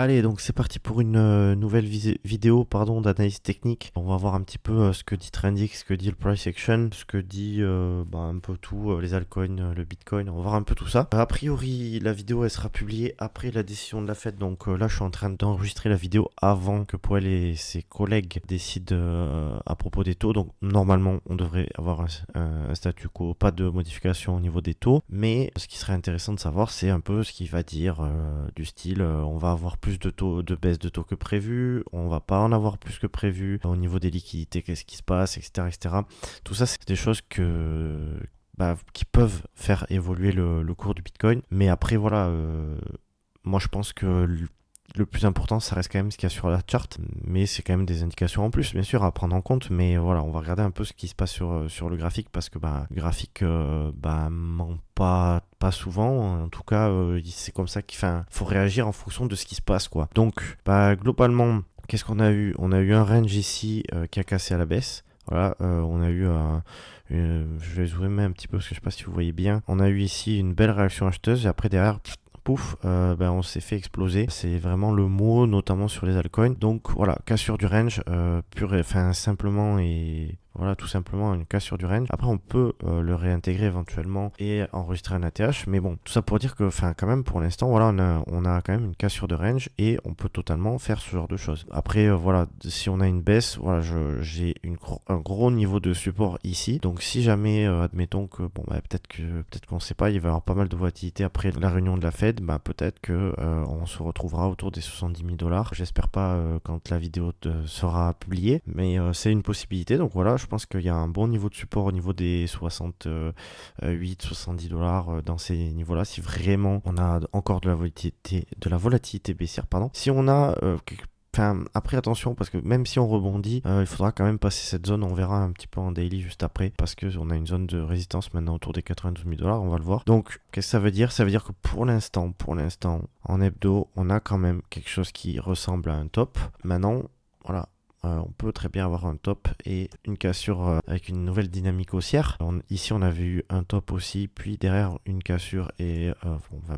Allez, donc c'est parti pour une nouvelle vidéo d'analyse technique. On va voir un petit peu ce que dit Trendix, ce que dit le price action, ce que dit un peu tout, les altcoins, le Bitcoin. On va voir un peu tout ça. A priori, la vidéo elle sera publiée après la décision de la Fed. Donc là, je suis en train d'enregistrer la vidéo avant que Powell et ses collègues décident à propos des taux. Donc normalement, on devrait avoir un statu quo, pas de modification au niveau des taux. Mais ce qui serait intéressant de savoir, c'est un peu ce qu'il va dire du style on va avoir plus de taux, de baisse de taux que prévu, on va pas en avoir plus que prévu au niveau des liquidités, qu'est-ce qui se passe, etc., etc. Tout ça, c'est des choses qui peuvent faire évoluer le cours du Bitcoin. Mais après, voilà, moi je pense que le plus important, ça reste quand même ce qu'il y a sur la chart, mais c'est quand même des indications en plus, bien sûr, à prendre en compte. Mais voilà, on va regarder un peu ce qui se passe sur le graphique, parce que le graphique ment pas souvent. En tout cas, c'est comme ça qu'il faut réagir en fonction de ce qui se passe, quoi. Donc, globalement, qu'est-ce qu'on a eu? On a eu un range ici qui a cassé à la baisse. Voilà, on a eu je vais zoomer un petit peu parce que je sais pas si vous voyez bien. On a eu ici une belle réaction acheteuse et après derrière, pouf, on s'est fait exploser. C'est vraiment le mot, notamment sur les altcoins. Donc voilà, cassure du range, simplement et voilà, tout simplement une cassure du range. Après, on peut le réintégrer éventuellement et enregistrer un ATH. Mais bon, tout ça pour dire que, quand même, pour l'instant, voilà, on a quand même une cassure de range et on peut totalement faire ce genre de choses. Après, voilà, si on a une baisse, voilà, j'ai un gros niveau de support ici. Donc, si jamais, admettons que, peut-être qu'on ne sait pas, il va y avoir pas mal de volatilité après la réunion de la Fed, peut-être que on se retrouvera autour des 70 000 $. J'espère pas quand la vidéo sera publiée, mais c'est une possibilité. Donc voilà, je pense qu'il y a un bon niveau de support au niveau des 68-70 $ dans ces niveaux-là. Si vraiment on a encore de la volatilité baissière, pardon. Si on a après attention, parce que même si on rebondit, il faudra quand même passer cette zone. On verra un petit peu en daily juste après, parce qu'on a une zone de résistance maintenant autour des 92 000 $. On va le voir. Donc qu'est-ce que ça veut dire? Ça veut dire que pour l'instant, en hebdo, on a quand même quelque chose qui ressemble à un top. Maintenant, voilà. On peut très bien avoir un top et une cassure avec une nouvelle dynamique haussière. Ici, on avait eu un top aussi, puis derrière une cassure et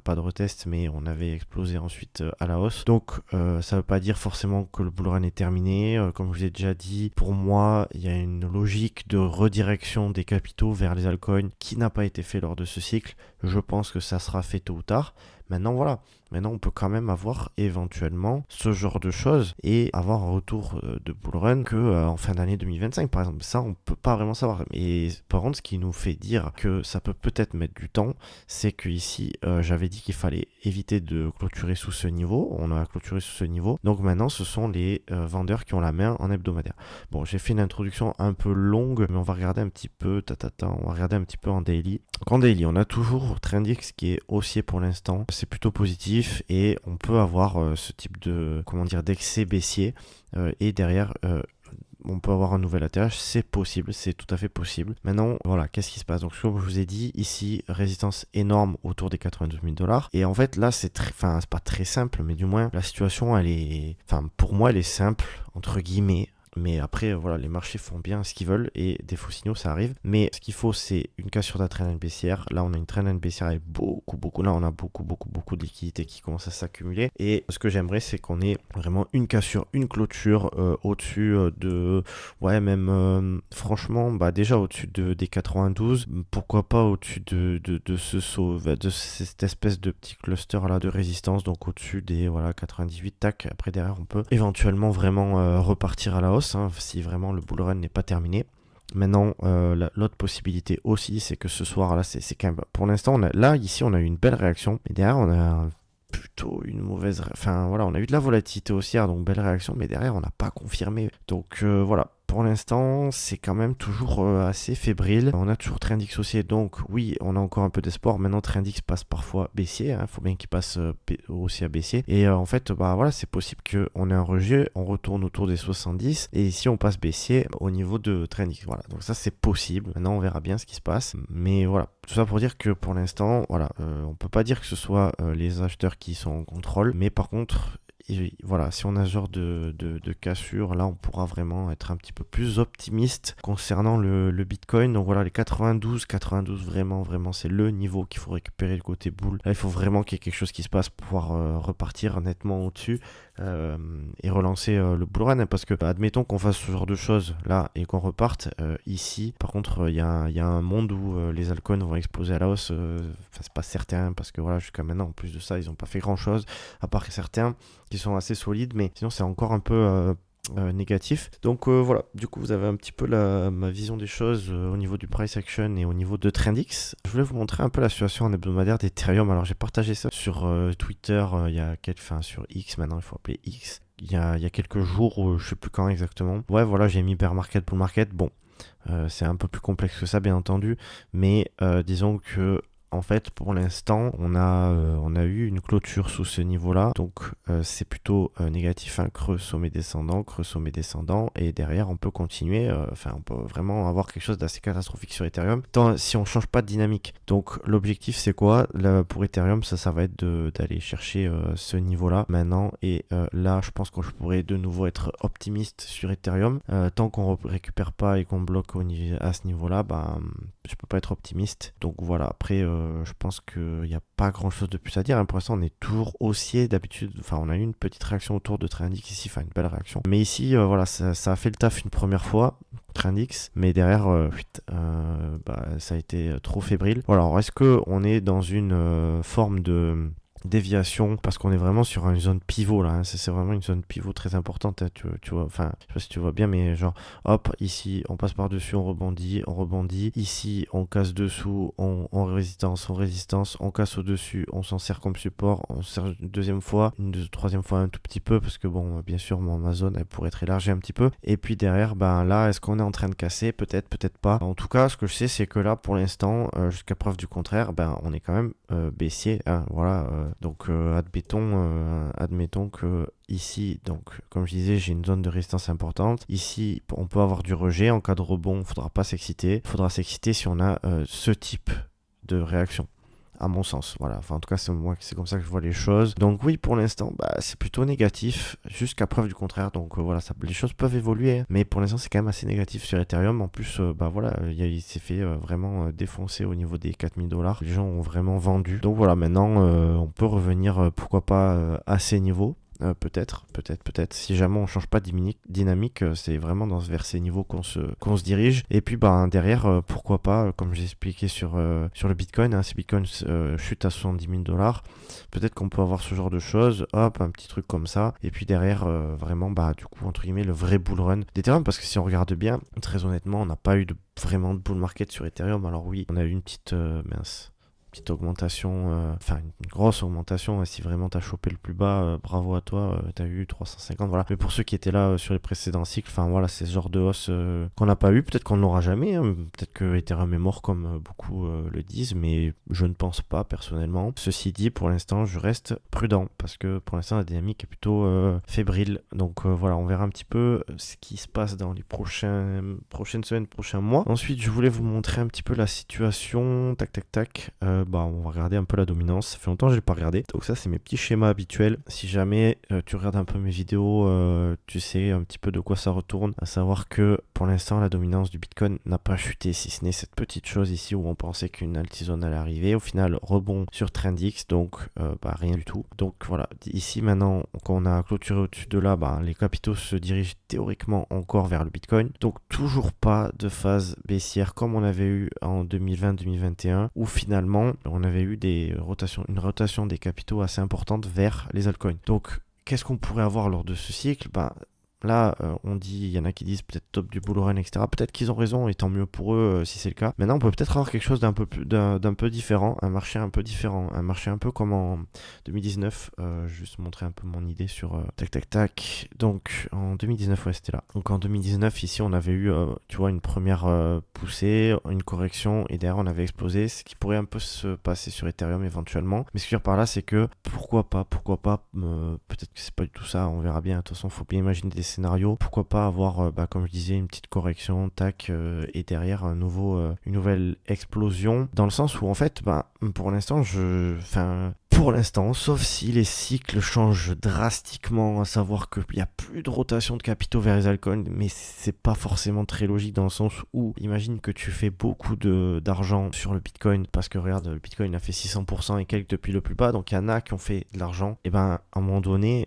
pas de retest, mais on avait explosé ensuite à la hausse. Donc, ça ne veut pas dire forcément que le bull run est terminé. Comme je vous ai déjà dit, pour moi, il y a une logique de redirection des capitaux vers les altcoins qui n'a pas été fait lors de ce cycle. Je pense que ça sera fait tôt ou tard. Maintenant, voilà. Maintenant, on peut quand même avoir éventuellement ce genre de choses et avoir un retour de bull run que en fin d'année 2025, par exemple. Ça, on peut pas vraiment savoir. Et par contre, ce qui nous fait dire que ça peut peut-être mettre du temps, c'est que ici, j'avais dit qu'il fallait éviter de clôturer sous ce niveau. On a clôturé sous ce niveau. Donc maintenant, ce sont les vendeurs qui ont la main en hebdomadaire. Bon, j'ai fait une introduction un peu longue, mais on va regarder un petit peu, on va regarder un petit peu en daily. Donc en daily, on a toujours Trendix qui est haussier pour l'instant. C'est plutôt positif et on peut avoir ce type de, d'excès baissier et derrière on peut avoir un nouvel ATH, c'est possible, c'est tout à fait possible. Maintenant, voilà, qu'est-ce qui se passe? Donc, comme je vous ai dit, ici, résistance énorme autour des 92 000 $. Et en fait, là, c'est pas très simple, mais du moins, la situation, pour moi, elle est simple, entre guillemets. Mais après, voilà, les marchés font bien ce qu'ils veulent et des faux signaux, ça arrive. Mais ce qu'il faut, c'est une cassure de la trend line baissière. Là, on a une trend line baissière avec beaucoup. Là, on a beaucoup de liquidités qui commencent à s'accumuler. Et ce que j'aimerais, c'est qu'on ait vraiment une cassure, une clôture au-dessus franchement, déjà au-dessus des 92. Pourquoi pas au-dessus de cette espèce de petit cluster là de résistance. Donc au-dessus des 98, tac. Après, derrière, on peut éventuellement vraiment repartir à la hausse. Si vraiment le bull run n'est pas terminé. Maintenant, l'autre possibilité aussi, c'est que ce soir, là, c'est quand même... Pour l'instant, ici, on a eu une belle réaction. Mais derrière, on a plutôt une mauvaise... on a eu de la volatilité haussière, donc belle réaction. Mais derrière, on n'a pas confirmé. Donc, voilà. Pour l'instant, c'est quand même toujours assez fébrile. On a toujours Trendix haussier, donc oui, on a encore un peu d'espoir. Maintenant, Trendix passe parfois baissier. Il faut bien qu'il passe haussier à baissier. Et en fait, c'est possible qu'on ait un rejet, on retourne autour des 70. Et ici, on passe baissier au niveau de Trendix. Voilà, donc ça, c'est possible. Maintenant, on verra bien ce qui se passe. Mais voilà, tout ça pour dire que pour l'instant, on peut pas dire que ce soit les acheteurs qui sont en contrôle. Mais par contre, et voilà, si on a ce genre de cassure, là on pourra vraiment être un petit peu plus optimiste concernant le Bitcoin. Donc voilà, les 92 vraiment c'est le niveau qu'il faut récupérer le côté boule. Là il faut vraiment qu'il y ait quelque chose qui se passe pour pouvoir repartir nettement au-dessus et relancer le bull run, hein, parce que admettons qu'on fasse ce genre de choses là et qu'on reparte ici. Par contre il y a un monde où les altcoins vont exploser à la hausse. C'est pas certain parce que voilà, jusqu'à maintenant en plus de ça ils n'ont pas fait grand chose à part certains qui sont assez solides, mais sinon c'est encore un peu négatif. Donc voilà, du coup vous avez un petit peu ma vision des choses au niveau du price action et au niveau de Trendix. Je voulais vous montrer un peu la situation en hebdomadaire d'Ethereum. Alors j'ai partagé ça sur Twitter sur X, maintenant il faut appeler X. Il y a quelques jours, je sais plus quand exactement. Ouais voilà, j'ai mis bear market, bull market. Bon, c'est un peu plus complexe que ça bien entendu, mais disons que en fait, pour l'instant, on a eu une clôture sous ce niveau-là. Donc, c'est plutôt négatif, un creux, sommet descendant, et derrière, on peut continuer. On peut vraiment avoir quelque chose d'assez catastrophique sur Ethereum, si on change pas de dynamique. Donc, l'objectif, c'est quoi? Là, pour Ethereum, ça va être d'aller chercher ce niveau-là maintenant. Et là, je pense que je pourrais de nouveau être optimiste sur Ethereum. Tant qu'on récupère pas et qu'on bloque à ce niveau-là, je peux pas être optimiste. Donc, voilà, après... je pense qu'il n'y a pas grand chose de plus à dire, hein. Pour l'instant on est toujours haussier d'habitude, on a eu une petite réaction autour de Trendix ici, une belle réaction, mais ici voilà, ça a fait le taf une première fois Trendix, mais derrière ça a été trop fébrile. Voilà, alors est-ce qu'on est dans une forme de déviation parce qu'on est vraiment sur une zone pivot là, hein. C'est vraiment une zone pivot très importante, hein. Tu vois, je sais pas si tu vois bien, mais genre hop, ici on passe par dessus, on rebondit, ici on casse dessous, on résistance, on casse au dessus, on s'en sert comme support, on se sert une deuxième fois, troisième fois un tout petit peu parce que bon, bien sûr ma zone elle pourrait être élargie un petit peu, et puis derrière là est-ce qu'on est en train de casser? Peut-être pas. En tout cas ce que je sais c'est que là pour l'instant jusqu'à preuve du contraire on est quand même baissier, hein, voilà. Donc admettons que ici, donc comme je disais, j'ai une zone de résistance importante. Ici, on peut avoir du rejet. En cas de rebond, il ne faudra pas s'exciter. Il faudra s'exciter si on a ce type de réaction, à mon sens. Voilà. En tout cas, c'est comme ça que je vois les choses. Donc oui, pour l'instant, c'est plutôt négatif, jusqu'à preuve du contraire. Donc voilà, les choses peuvent évoluer, hein. Mais pour l'instant, c'est quand même assez négatif sur Ethereum. En plus, il s'est fait vraiment défoncer au niveau des 4000$. Les gens ont vraiment vendu. Donc voilà, maintenant, on peut revenir, pourquoi pas, à ces niveaux. Peut-être. Si jamais on change pas de dynamique, c'est vraiment vers ces niveaux qu'on se dirige. Et puis derrière, pourquoi pas, comme j'ai expliqué sur le Bitcoin, hein, si Bitcoin chute à 70 000$, peut-être qu'on peut avoir ce genre de choses, hop, un petit truc comme ça. Et puis derrière, vraiment, du coup, entre guillemets, le vrai bull run d'Ethereum. Parce que si on regarde bien, très honnêtement, on n'a pas eu vraiment de bull market sur Ethereum. Alors oui, on a eu une petite augmentation, une grosse augmentation. Si vraiment t'as chopé le plus bas, bravo à toi, t'as eu 350, voilà. Mais pour ceux qui étaient là sur les précédents cycles, voilà, c'est ce genre de hausse qu'on n'a pas eu, peut-être qu'on ne l'aura jamais, hein. Peut-être que Ethereum est mort comme beaucoup le disent, mais je ne pense pas personnellement. Ceci dit, pour l'instant je reste prudent parce que pour l'instant la dynamique est plutôt fébrile. Donc voilà, on verra un petit peu ce qui se passe dans les prochaines semaines, prochains mois. Ensuite, je voulais vous montrer un petit peu la situation, tac. On va regarder un peu la dominance. Ça fait longtemps que je l'ai pas regardé. Donc ça, c'est mes petits schémas habituels. Si jamais tu regardes un peu mes vidéos, tu sais un petit peu de quoi ça retourne. À savoir que pour l'instant, la dominance du Bitcoin n'a pas chuté, si ce n'est cette petite chose ici où on pensait qu'une altizone allait arriver. Au final, rebond sur Trendix, donc rien du tout. Donc voilà, ici maintenant, quand on a clôturé au-dessus de là, les capitaux se dirigent théoriquement encore vers le Bitcoin. Donc toujours pas de phase baissière comme on avait eu en 2020-2021, où finalement on avait eu une rotation des capitaux assez importante vers les altcoins. Donc qu'est-ce qu'on pourrait avoir lors de ce cycle? Là, on dit, il y en a qui disent peut-être top du bull run, etc. Peut-être qu'ils ont raison, et tant mieux pour eux si c'est le cas. Maintenant, on peut peut-être avoir quelque chose d'un peu différent, un marché un peu différent, un marché un peu comme en 2019. Juste montrer un peu mon idée sur tac. Donc en 2019, ouais, c'était là. Donc en 2019, ici, on avait eu, une première poussée, une correction, et derrière, on avait explosé, ce qui pourrait un peu se passer sur Ethereum éventuellement. Mais ce que je veux dire par là, c'est que pourquoi pas, peut-être que c'est pas du tout ça, on verra bien. De toute façon, faut bien imaginer des scénario, pourquoi pas avoir comme je disais une petite correction, et derrière une nouvelle explosion, dans le sens où en fait pour l'instant pour l'instant, sauf si les cycles changent drastiquement, à savoir qu'il n'y a plus de rotation de capitaux vers les altcoins, mais c'est pas forcément très logique dans le sens où, imagine que tu fais beaucoup d'argent sur le Bitcoin, parce que regarde, le Bitcoin a fait 600% et quelques depuis le plus bas, donc il y en a qui ont fait de l'argent, et ben à un moment donné,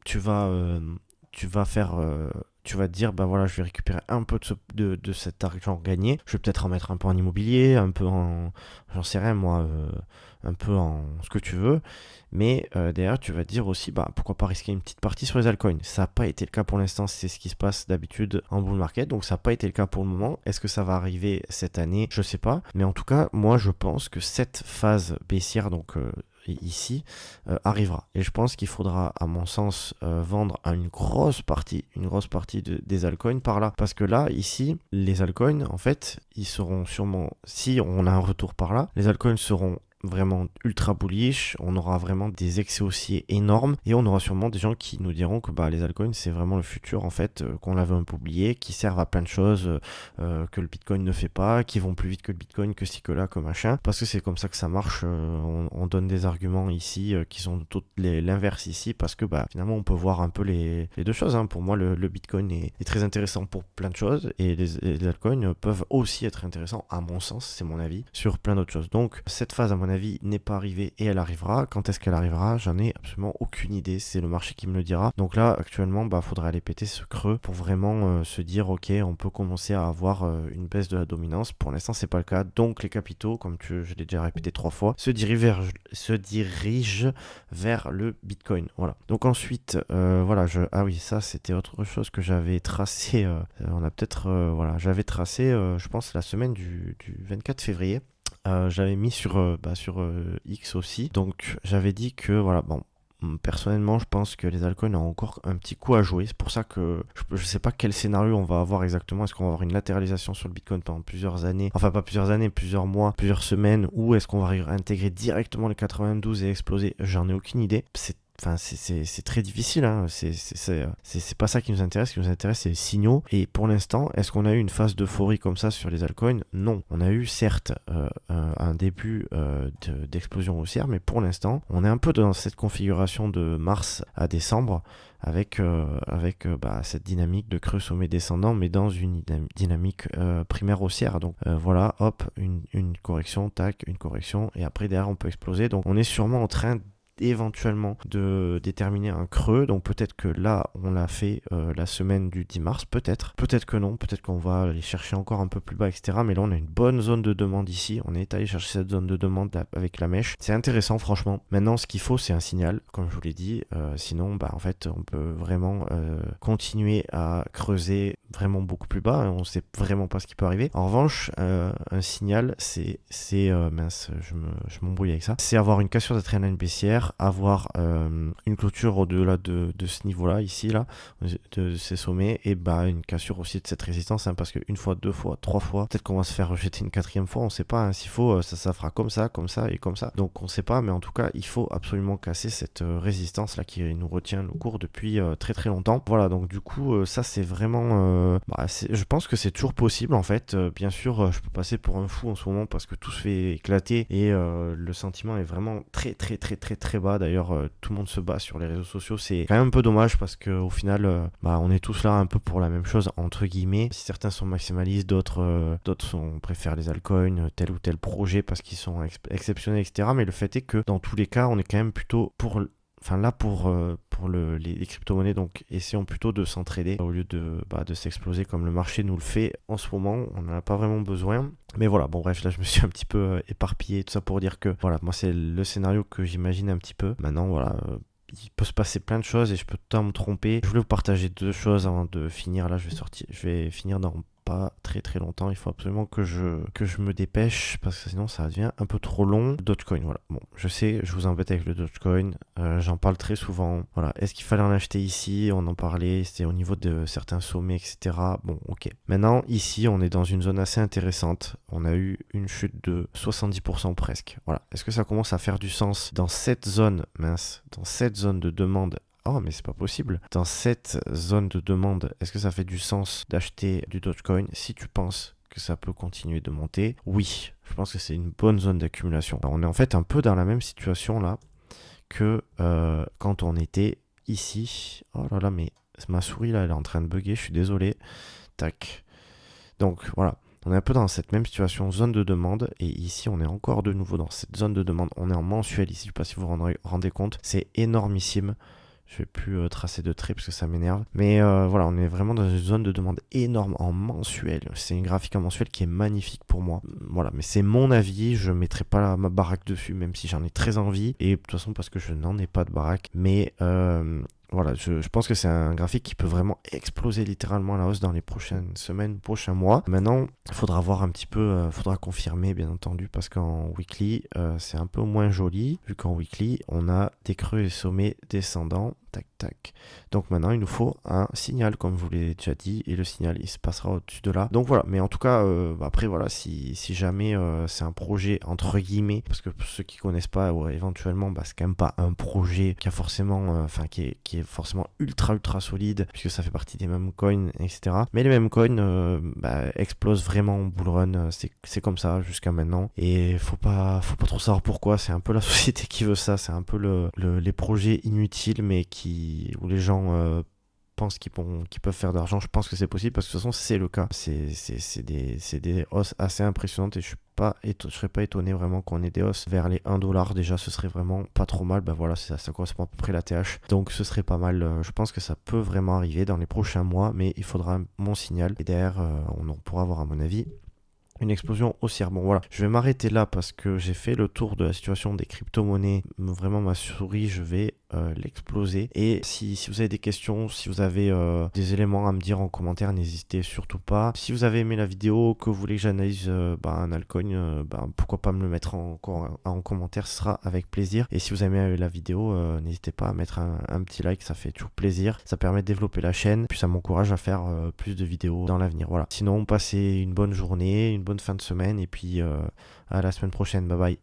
tu vas te dire, bah voilà, je vais récupérer un peu de cet argent gagné. Je vais peut-être en mettre un peu en immobilier, un peu en, j'en sais rien moi, un peu en ce que tu veux. Mais derrière, tu vas te dire aussi, bah pourquoi pas risquer une petite partie sur les altcoins. Ça n'a pas été le cas pour l'instant, c'est ce qui se passe d'habitude en bull market. Donc ça n'a pas été le cas pour le moment. Est-ce que ça va arriver cette année? Je sais pas. Mais en tout cas, moi je pense que cette phase baissière, donc ici, arrivera. Et je pense qu'il faudra, à mon sens, vendre à une grosse partie des altcoins par là. Parce que là, ici, les altcoins, en fait, ils seront sûrement, si on a un retour par là, les altcoins seront vraiment ultra bullish, on aura vraiment des excès haussiers énormes et on aura sûrement des gens qui nous diront que bah, les altcoins c'est vraiment le futur en fait, qu'on l'avait un peu oublié, qui servent à plein de choses que le Bitcoin ne fait pas, qui vont plus vite que le Bitcoin, que ci que là, que machin, parce que c'est comme ça que ça marche. On donne des arguments ici qui sont l'inverse ici, parce que bah, finalement on peut voir un peu les deux choses, hein. Pour moi le Bitcoin est très intéressant pour plein de choses et les altcoins peuvent aussi être intéressants, à mon sens, c'est mon avis, sur plein d'autres choses. Donc cette phase à mon avis n'est pas arrivée et elle arrivera. Quand est-ce qu'elle arrivera? J'en ai absolument aucune idée, c'est le marché qui me le dira. Donc là actuellement bah faudrait aller péter ce creux pour vraiment se dire ok, on peut commencer à avoir une baisse de la dominance. Pour l'instant c'est pas le cas, donc les capitaux, comme je l'ai déjà répété 3 fois, se dirigent vers le Bitcoin. Voilà. Donc ensuite voilà, ah oui, ça c'était autre chose que j'avais tracé, on a peut-être voilà, j'avais tracé je pense la semaine du 24 février. J'avais mis sur X aussi, donc j'avais dit que voilà, bon, personnellement je pense que les altcoins ont encore un petit coup à jouer. C'est pour ça que je sais pas quel scénario on va avoir exactement. Est-ce qu'on va avoir une latéralisation sur le Bitcoin pendant plusieurs années, enfin pas plusieurs années, plusieurs mois, plusieurs semaines, ou est-ce qu'on va intégrer directement les 92 et exploser? J'en ai aucune idée. C'est très difficile, hein. C'est pas ça qui nous intéresse. Ce qui nous intéresse, c'est les signaux. Et pour l'instant, est-ce qu'on a eu une phase d'euphorie comme ça sur les altcoins? Non. On a eu certes un début d'explosion haussière, mais pour l'instant, on est un peu dans cette configuration de mars à décembre, avec cette dynamique de creux sommet descendant, mais dans une dynamique primaire haussière. Donc voilà, hop, une correction, tac, une correction, et après derrière on peut exploser. Donc on est sûrement en train éventuellement de déterminer un creux, donc peut-être que là on l'a fait la semaine du 10 mars, peut-être que non, peut-être qu'on va aller chercher encore un peu plus bas, etc. Mais là on a une bonne zone de demande ici, on est allé chercher cette zone de demande là, avec la mèche, c'est intéressant franchement. Maintenant ce qu'il faut c'est un signal, comme je vous l'ai dit, sinon bah en fait on peut vraiment continuer à creuser vraiment beaucoup plus bas, on sait vraiment pas ce qui peut arriver. En revanche un signal c'est mince, je m'embrouille avec ça, c'est avoir une cassure de trendline baissière, avoir une clôture au-delà de ce niveau-là, ici, là, de ces sommets, et bah une cassure aussi de cette résistance, hein, parce qu'une fois, deux fois, trois fois, peut-être qu'on va se faire rejeter une quatrième fois, on sait pas, hein, s'il faut, ça fera comme ça et comme ça, donc on sait pas, mais en tout cas, il faut absolument casser cette résistance-là qui nous retient le cours depuis très très longtemps. Voilà, donc du coup, ça c'est vraiment, je pense que c'est toujours possible, en fait, bien sûr, je peux passer pour un fou en ce moment, parce que tout se fait éclater, et le sentiment est vraiment très très très très très bas. D'ailleurs tout le monde se bat sur les réseaux sociaux, c'est quand même un peu dommage parce qu'au final on est tous là un peu pour la même chose entre guillemets. Si certains sont maximalistes, d'autres préfèrent les altcoins, tel ou tel projet parce qu'ils sont exceptionnels, etc. Mais le fait est que dans tous les cas on est quand même plutôt pour les crypto-monnaies, donc essayons plutôt de s'entraider au lieu de s'exploser comme le marché nous le fait en ce moment. On n'en a pas vraiment besoin. Mais voilà, bon bref, là je me suis un petit peu éparpillé, tout ça pour dire que voilà, moi c'est le scénario que j'imagine un petit peu. Maintenant voilà, il peut se passer plein de choses et je peux tout me tromper. Je voulais vous partager deux choses avant de finir. Là je vais finir dans pas très très longtemps, il faut absolument que je me dépêche parce que sinon ça devient un peu trop long. Dogecoin, voilà, bon, je sais, je vous embête avec le Dogecoin, j'en parle très souvent, voilà, est-ce qu'il fallait en acheter ici? On en parlait, c'était au niveau de certains sommets, etc. Bon, ok, maintenant ici on est dans une zone assez intéressante, on a eu une chute de 70% presque, voilà, est-ce que ça commence à faire du sens dans cette zone, dans cette zone de demande? Oh mais c'est pas possible. Dans cette zone de demande, est-ce que ça fait du sens d'acheter du Dogecoin? Si tu penses que ça peut continuer de monter, oui, je pense que c'est une bonne zone d'accumulation. Alors, on est en fait un peu dans la même situation là. que quand on était ici. Oh là là, mais ma souris là, elle est en train de bugger, je suis désolé. Tac. Donc voilà, on est un peu dans cette même situation, zone de demande, et ici on est encore de nouveau dans cette zone de demande. On est en mensuel ici, je ne sais pas si vous vous rendez compte, c'est énormissime. Je vais plus tracer de traits parce que ça m'énerve. Mais voilà, on est vraiment dans une zone de demande énorme en mensuel. C'est une graphique en mensuel qui est magnifique pour moi. Voilà, mais c'est mon avis. Je ne mettrai pas ma baraque dessus, même si j'en ai très envie. Et de toute façon, parce que je n'en ai pas de baraque. Mais voilà, je pense que c'est un graphique qui peut vraiment exploser littéralement à la hausse dans les prochaines semaines, prochains mois. Maintenant, il faudra voir un petit peu, faudra confirmer bien entendu, parce qu'en weekly, c'est un peu moins joli, vu qu'en weekly, on a des creux et sommets descendants. Tac, tac. Donc maintenant, il nous faut un signal, comme je vous l'ai déjà dit, et le signal, il se passera au-dessus de là. Donc voilà, mais en tout cas, après, voilà, si jamais c'est un projet, entre guillemets, parce que pour ceux qui connaissent pas, ouais, éventuellement, bah, c'est quand même pas un projet qui a forcément, qui est forcément ultra solide, puisque ça fait partie des mêmes coins, etc. Mais les mêmes coins explosent vraiment en bull run, c'est comme ça jusqu'à maintenant. Et faut pas trop savoir pourquoi, c'est un peu la société qui veut ça, c'est un peu les projets inutiles, mais où les gens pensent qu'ils peuvent faire de l'argent. Je pense que c'est possible parce que de toute façon c'est le cas. C'est des hausses assez impressionnantes et je serais pas étonné vraiment qu'on ait des hausses vers les 1$. Déjà ce serait vraiment pas trop mal. Bah voilà, ça correspond à peu près à la TH. Donc ce serait pas mal. Je pense que ça peut vraiment arriver dans les prochains mois, mais il faudra mon signal. Et derrière, on pourra avoir à mon avis une explosion haussière. Bon voilà, je vais m'arrêter là parce que j'ai fait le tour de la situation des crypto-monnaies. Vraiment ma souris, je vais l'exploser. Et si vous avez des questions, si vous avez des éléments à me dire en commentaire, n'hésitez surtout pas. Si vous avez aimé la vidéo, que vous voulez que j'analyse un altcoin, pourquoi pas me le mettre en commentaire, ce sera avec plaisir. Et si vous avez aimé la vidéo, n'hésitez pas à mettre un petit like, ça fait toujours plaisir. Ça permet de développer la chaîne, puis ça m'encourage à faire plus de vidéos dans l'avenir. Voilà. Sinon, passez une bonne journée, une bonne fin de semaine, et puis à la semaine prochaine. Bye bye.